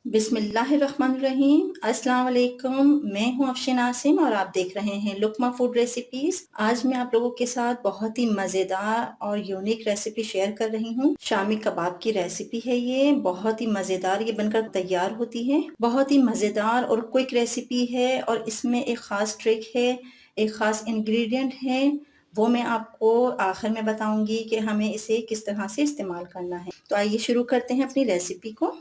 बिस्मिल्लाहिर्रहमानिर्रहीम। अस्सलाम वालेकुम। मैं हूं अफशीन आसिम और आप देख रहे हैं लुकमा फूड रेसिपीज। आज मैं आप लोगों के साथ बहुत ही मज़ेदार और यूनिक रेसिपी शेयर कर रही हूं। शामी कबाब की रेसिपी है ये। बहुत ही मज़ेदार ये बनकर तैयार होती है। बहुत ही मज़ेदार और क्विक रेसिपी है और इसमें एक ख़ास ट्रिक है, एक ख़ास इंग्रेडिएंट है। वो मैं आपको आखिर में बताऊंगी कि हमें इसे किस तरह से इस्तेमाल करना है। तो आइए शुरू करते हैं अपनी रेसिपी को।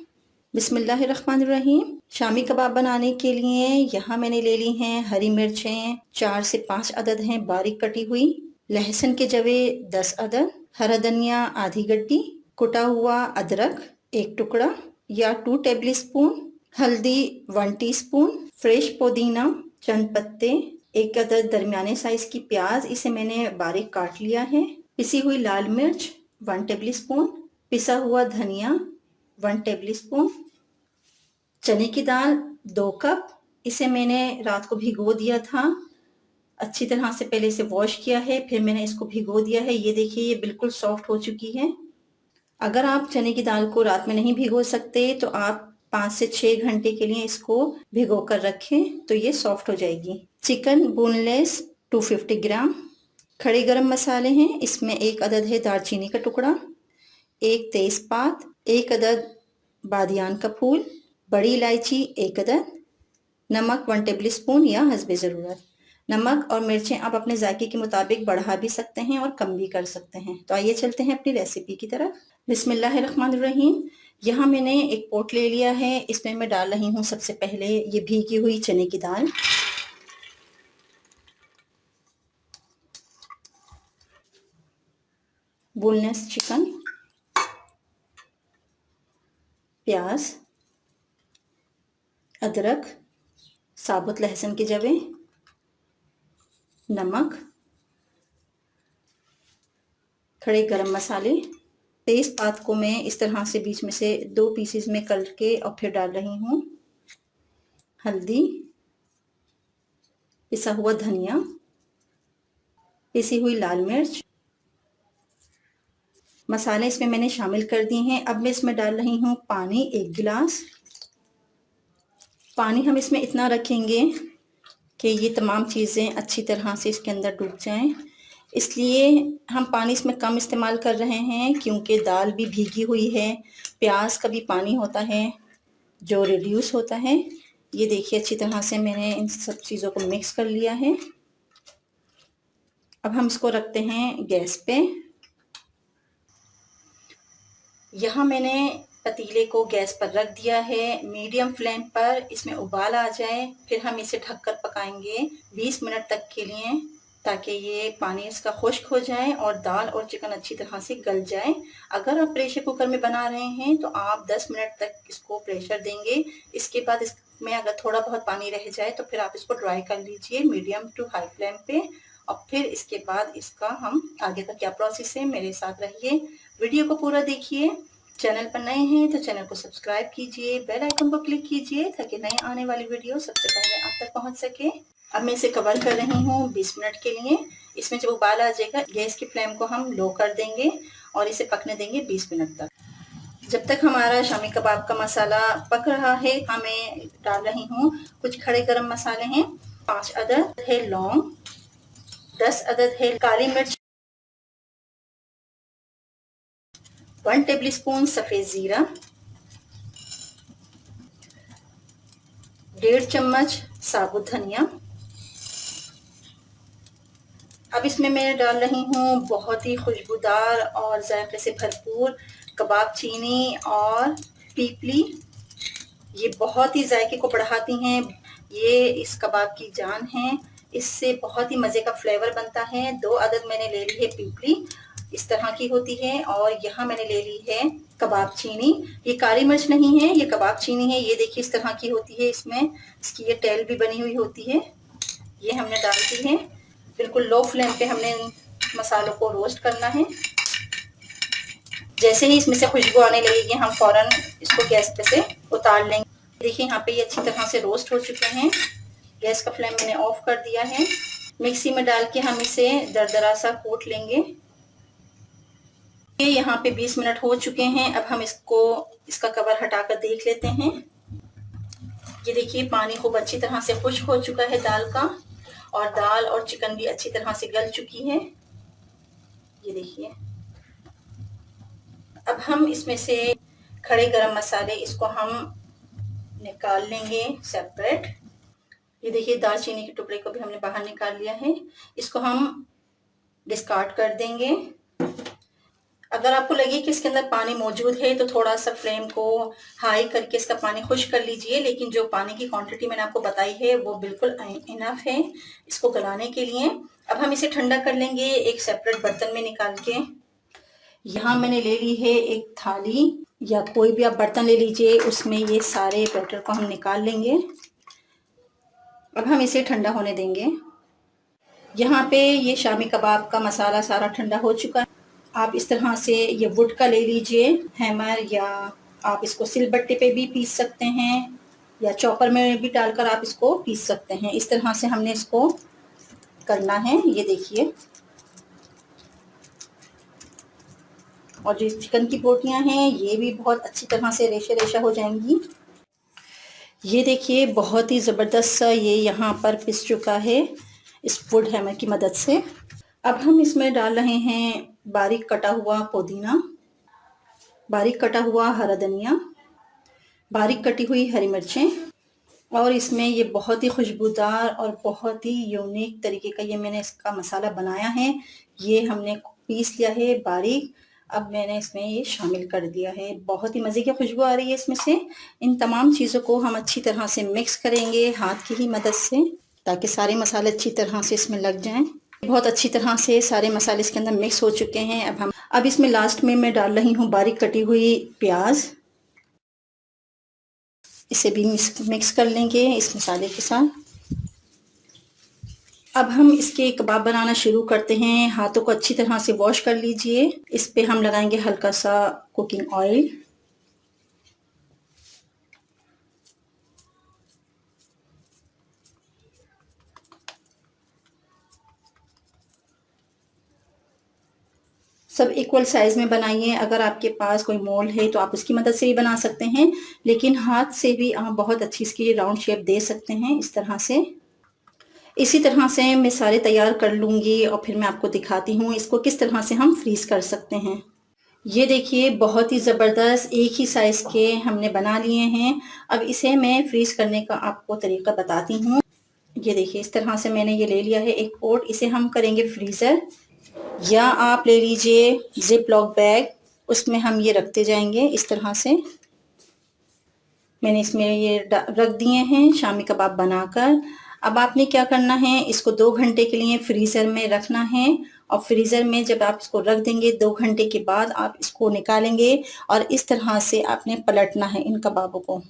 बिस्मिल्लाहिर्रहमानिर्रहीम। शामी कबाब बनाने के लिए यहाँ मैंने ले ली हैं हरी मिर्चें 4 से 5 अदद हैं बारीक कटी हुई, लहसुन के जवे 10 अदद, हरा धनिया आधी गड्डी, कुटा हुआ अदरक 1 टुकड़ा या 2 टेबल स्पून, हल्दी 1 टीस्पून, फ्रेश पुदीना चंद पत्ते, 1 अदद दरमियाने साइज की प्याज, इसे मैंने बारीक काट लिया है, पिसी हुई लाल मिर्च 1 टेबल स्पून, पिसा हुआ धनिया 1 टेबल स्पून, चने की दाल 2 कप, इसे मैंने रात को भिगो दिया था। अच्छी तरह से पहले इसे वॉश किया है, फिर मैंने इसको भिगो दिया है। ये देखिए ये बिल्कुल सॉफ्ट हो चुकी है। अगर आप चने की दाल को रात में नहीं भिगो सकते तो आप 5 से 6 घंटे के लिए इसको भिगो कर रखें तो ये सॉफ्ट हो जाएगी। चिकन बोनलेस 250 ग्राम, खड़े गरम मसाले हैं, इसमें 1 अदद है दालचीनी का टुकड़ा, 1 तेज़पात, 1 अदद बादियान का फूल, बड़ी इलायची 1 अदद, नमक 1 टेबल स्पून या हस्बे ज़रूरत। नमक और मिर्चें आप अपने जायके के मुताबिक बढ़ा भी सकते हैं और कम भी कर सकते हैं। तो आइए चलते हैं अपनी रेसिपी की तरफ। बिस्मिल्लाहिर्रहमानिर्रहीम। यहाँ मैंने एक पोट ले लिया है, इसमें मैं डाल रही हूँ सबसे पहले ये भीगी हुई चने की दाल, बोनलेस चिकन, प्याज, अदरक, साबुत लहसुन के जवे, नमक, खड़े गरम मसाले, तेज़पात को मैं इस तरह से बीच में से 2 पीसेस में करके और फिर डाल रही हूँ, हल्दी, पिसा हुआ धनिया, पिसी हुई लाल मिर्च, मसाले इसमें मैंने शामिल कर दिए हैं। अब मैं इसमें डाल रही हूँ पानी 1 गिलास। पानी हम इसमें इतना रखेंगे कि ये तमाम चीज़ें अच्छी तरह से इसके अंदर डूब जाएं। इसलिए हम पानी इसमें कम इस्तेमाल कर रहे हैं क्योंकि दाल भी भीगी हुई है, प्याज का भी पानी होता है जो रिड्यूस होता है। ये देखिए अच्छी तरह से मैंने इन सब चीज़ों को मिक्स कर लिया है। अब हम इसको रखते हैं गैस पे। यहाँ मैंने पतीले को गैस पर रख दिया है मीडियम फ्लेम पर। इसमें उबाल आ जाए फिर हम इसे ढककर पकाएंगे 20 मिनट तक के लिए, ताकि ये पानी इसका खुश्क हो जाए और दाल और चिकन अच्छी तरह से गल जाए। अगर आप प्रेशर कुकर में बना रहे हैं तो आप 10 मिनट तक इसको प्रेशर देंगे। इसके बाद इसमें अगर थोड़ा बहुत पानी रह जाए तो फिर आप इसको ड्राई कर लीजिए मीडियम टू हाई फ्लेम पे। और फिर इसके बाद इसका हम आगे का क्या प्रोसेस है मेरे साथ रहिए, वीडियो को पूरा देखिए। चैनल पर नए हैं तो चैनल को सब्सक्राइब कीजिए, बेल आइकन को क्लिक कीजिए ताकि नए आने वाली वीडियो सबसे पहले आप तक पहुंच सके। अब मैं इसे कवर कर रही हूँ 20 मिनट के लिए। इसमें जब उबाल आ जाएगा गैस की फ्लेम को हम लो कर देंगे और इसे पकने देंगे 20 मिनट तक। जब तक हमारा शामी कबाब का मसाला पक रहा है हमें डाल रही हूँ कुछ खड़े गरम मसाले हैं। 5 अदद है लौंग, 10 अदद है काली मिर्च, 1 टेबल स्पून सफ़ेद ज़ीरा, 1.5 चम्मच साबुत धनिया। अब इसमें मैं डाल रही हूँ बहुत ही खुशबूदार और जायके से भरपूर कबाब चीनी और पीपली। ये बहुत ही जायके को बढ़ाती हैं, ये इस कबाब की जान है। इससे बहुत ही मज़े का फ्लेवर बनता है। 2 अदद मैंने ले ली है पीपली, इस तरह की होती है। और यहाँ मैंने ले ली है कबाब चीनी। ये काली मिर्च नहीं है, ये कबाब चीनी है। ये देखिए इस तरह की होती है, इसमें इसकी ये टेल भी बनी हुई होती है। ये हमने डाल दी है। बिल्कुल लो फ्लेम पे हमने मसालों को रोस्ट करना है। जैसे ही इसमें से खुशबू आने लगेगी हम फौरन इसको गैस पे से उतार लेंगे। देखिए यहाँ पे ये अच्छी तरह से रोस्ट हो चुके हैं। गैस का फ्लेम मैंने ऑफ कर दिया है। मिक्सी में डाल के हम इसे दरदरा सा कूट लेंगे। ये यहाँ पे 20 मिनट हो चुके हैं। अब हम इसका कवर हटाकर देख लेते हैं। ये देखिए पानी खूब अच्छी तरह से खुश्क हो चुका है दाल का, और दाल और चिकन भी अच्छी तरह से गल चुकी है। ये देखिए, अब हम इसमें से खड़े गरम मसाले इसको हम निकाल लेंगे सेपरेट। ये देखिए दालचीनी के टुकड़े को भी हमने बाहर निकाल लिया है, इसको हम डिस्कार्ड कर देंगे। अगर आपको लगे कि इसके अंदर पानी मौजूद है तो थोड़ा सा फ्लेम को हाई करके इसका पानी खुश्क कर लीजिए, लेकिन जो पानी की क्वांटिटी मैंने आपको बताई है वो बिल्कुल इनफ है इसको गलाने के लिए। अब हम इसे ठंडा कर लेंगे एक सेपरेट बर्तन में निकाल के। यहाँ मैंने ले ली है एक थाली या कोई भी आप बर्तन ले लीजिए, उसमें ये सारे बैटर को हम निकाल लेंगे। अब हम इसे ठंडा होने देंगे। यहाँ पे ये शामी कबाब का मसाला सारा ठंडा हो चुका है। आप इस तरह से ये वुड का ले लीजिए हैमर, या आप इसको सिलबट्टे पे भी पीस सकते हैं, या चॉपर में भी डालकर आप इसको पीस सकते हैं। इस तरह से हमने इसको करना है। ये देखिए, और जो चिकन की बोटियां हैं ये भी बहुत अच्छी तरह से रेशा रेशा हो जाएंगी। ये देखिए बहुत ही ज़बरदस्त सा ये यहाँ पर पिस चुका है इस वुड हैमर की मदद से। अब हम इसमें डाल रहे हैं बारीक कटा हुआ पुदीना, बारीक कटा हुआ हरा धनिया, बारीक कटी हुई हरी मिर्चें, और इसमें ये बहुत ही खुशबूदार और बहुत ही यूनिक तरीके का ये मैंने इसका मसाला बनाया है। ये हमने पीस लिया है बारीक, अब मैंने इसमें ये शामिल कर दिया है। बहुत ही मज़े की खुशबू आ रही है इसमें से। इन तमाम चीज़ों को हम अच्छी तरह से मिक्स करेंगे हाथ की ही मदद से, ताकि सारे मसाले अच्छी तरह से इसमें लग जाएं। बहुत अच्छी तरह से सारे मसाले इसके अंदर मिक्स हो चुके हैं। अब इसमें लास्ट में मैं डाल रही हूँ बारीक कटी हुई प्याज। इसे भी मिक्स कर लेंगे इस मसाले के साथ। अब हम इसके कबाब बनाना शुरू करते हैं। हाथों को अच्छी तरह से वॉश कर लीजिए। इस पे हम लगाएंगे हल्का सा कुकिंग ऑयल। सब इक्वल साइज में बनाइए। अगर आपके पास कोई मोल्ड है तो आप उसकी मदद से भी बना सकते हैं, लेकिन हाथ से भी आप बहुत अच्छी इसकी राउंड शेप दे सकते हैं इस तरह से। इसी तरह से मैं सारे तैयार कर लूँगी और फिर मैं आपको दिखाती हूँ इसको किस तरह से हम फ्रीज कर सकते हैं। ये देखिए बहुत ही ज़बरदस्त एक ही साइज़ के हमने बना लिए हैं। अब इसे मैं फ्रीज करने का आपको तरीका बताती हूँ। ये देखिए इस तरह से मैंने ये ले लिया है एक पोट, इसे हम करेंगे फ्रीज़र, या आप ले लीजिए जिप लॉक बैग, उसमें हम ये रखते जाएंगे इस तरह से। मैंने इसमें ये रख दिए हैं शामी कबाब बनाकर। अब आपने क्या करना है, इसको 2 घंटे के लिए फ्रीज़र में रखना है, और फ्रीज़र में जब आप इसको रख देंगे 2 घंटे के बाद आप इसको निकालेंगे, और इस तरह से आपने पलटना है इन कबाबों को।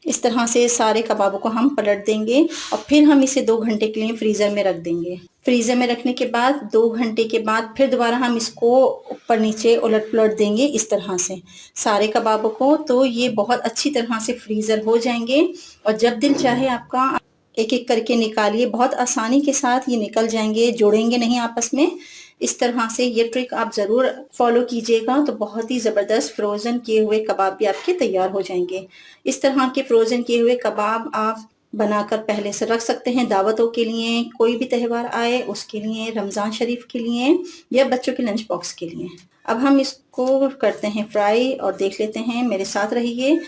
इस तरह से सारे कबाबों को हम पलट देंगे, और फिर हम इसे 2 घंटे के लिए फ्रीज़र में रख देंगे। फ्रीज़र में रखने के बाद 2 घंटे के बाद फिर दोबारा हम इसको ऊपर नीचे उलट पुलट देंगे इस तरह से सारे कबाबों को। तो ये बहुत अच्छी तरह से फ्रीज़र हो जाएंगे, और जब दिल चाहे आपका एक एक करके निकालिए, बहुत आसानी के साथ ये निकल जाएंगे, जोड़ेंगे नहीं आपस में। इस तरह से ये ट्रिक आप ज़रूर फॉलो कीजिएगा, तो बहुत ही ज़बरदस्त फ्रोज़न किए हुए कबाब भी आपके तैयार हो जाएंगे। इस तरह के फ्रोज़न किए हुए कबाब आप बनाकर पहले से रख सकते हैं दावतों के लिए, कोई भी त्यौहार आए उसके लिए, रमज़ान शरीफ के लिए, या बच्चों के लंच बॉक्स के लिए। अब हम इसको करते हैं फ्राई और देख लेते हैं। मेरे साथ रहिए।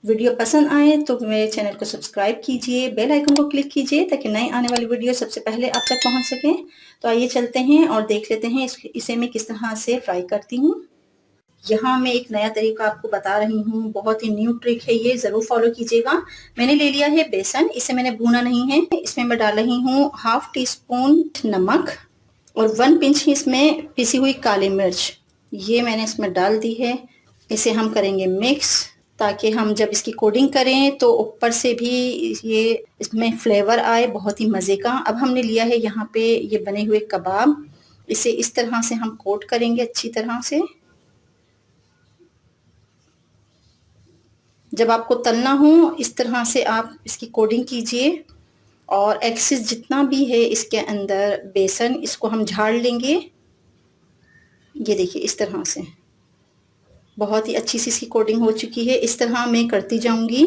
वीडियो पसंद आए तो मेरे चैनल को सब्सक्राइब कीजिए, बेल आइकन को क्लिक कीजिए ताकि नई आने वाली वीडियो सबसे पहले आप तक पहुंच सके। तो आइए चलते हैं और देख लेते हैं इसे मैं किस तरह से फ्राई करती हूँ। यहाँ मैं एक नया तरीका आपको बता रही हूँ, बहुत ही न्यू ट्रिक है, ये ज़रूर फॉलो कीजिएगा। मैंने ले लिया है बेसन, इसे मैंने भूना नहीं है। इसमें मैं डाल रही हूँ ½ टीस्पून नमक, और 1 पिंच इसमें पिसी हुई काली मिर्च, ये मैंने इसमें डाल दी है। इसे हम करेंगे मिक्स, ताकि हम जब इसकी कोटिंग करें तो ऊपर से भी ये इसमें फ्लेवर आए बहुत ही मज़े का। अब हमने लिया है यहाँ पे ये बने हुए कबाब, इसे इस तरह से हम कोट करेंगे अच्छी तरह से। जब आपको तलना हो इस तरह से आप इसकी कोटिंग कीजिए, और एक्सेस जितना भी है इसके अंदर बेसन, इसको हम झाड़ लेंगे। ये देखिए इस तरह से बहुत ही अच्छी सी इसकी कोटिंग हो चुकी है। इस तरह मैं करती जाऊंगी।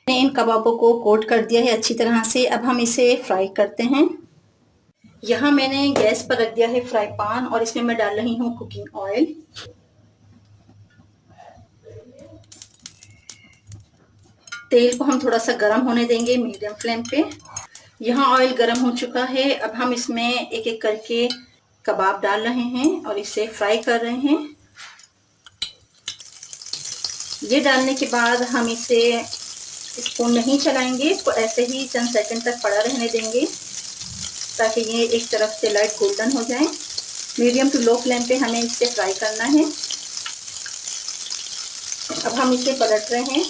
मैंने इन कबाबों को कोट कर दिया है अच्छी तरह से। अब हम इसे फ्राई करते हैं। यहाँ मैंने गैस पर रख दिया है फ्राई पैन और इसमें मैं डाल रही हूँ कुकिंग ऑयल। तेल को हम थोड़ा सा गर्म होने देंगे मीडियम फ्लेम पे। यहाँ ऑयल गर्म हो चुका है। अब हम इसमें एक एक करके कबाब डाल रहे हैं और इसे फ्राई कर रहे हैं। ये डालने के बाद हम इसे स्पून नहीं चलाएंगे, इसको ऐसे ही चंद सेकंड तक पड़ा रहने देंगे ताकि ये एक तरफ से लाइट गोल्डन हो जाए। मीडियम टू लो फ्लेम पे हमें इसे फ्राई करना है। अब हम इसे पलट रहे हैं।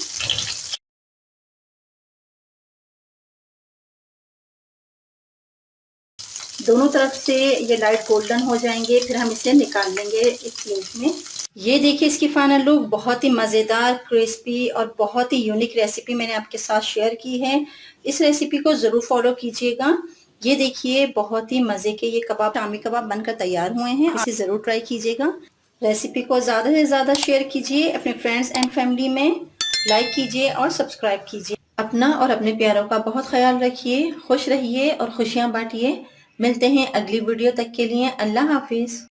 दोनों तरफ से ये लाइट गोल्डन हो जाएंगे, फिर हम इसे निकाल लेंगे एक प्लेट में। ये देखिए इसकी फाइनल लुक। बहुत ही मज़ेदार, क्रिस्पी और बहुत ही यूनिक रेसिपी मैंने आपके साथ शेयर की है। इस रेसिपी को ज़रूर फॉलो कीजिएगा। ये देखिए बहुत ही मज़े के ये कबाब, शामी कबाब बनकर तैयार हुए हैं। इसे ज़रूर ट्राई कीजिएगा। रेसिपी को ज़्यादा से ज़्यादा शेयर कीजिए अपने फ्रेंड्स एंड फैमिली में। लाइक कीजिए और सब्सक्राइब कीजिए। अपना और अपने प्यारों का बहुत ख्याल रखिए। खुश रहिए और खुशियाँ बांटिए। मिलते हैं अगली वीडियो तक के लिए। अल्लाह हाफिज़।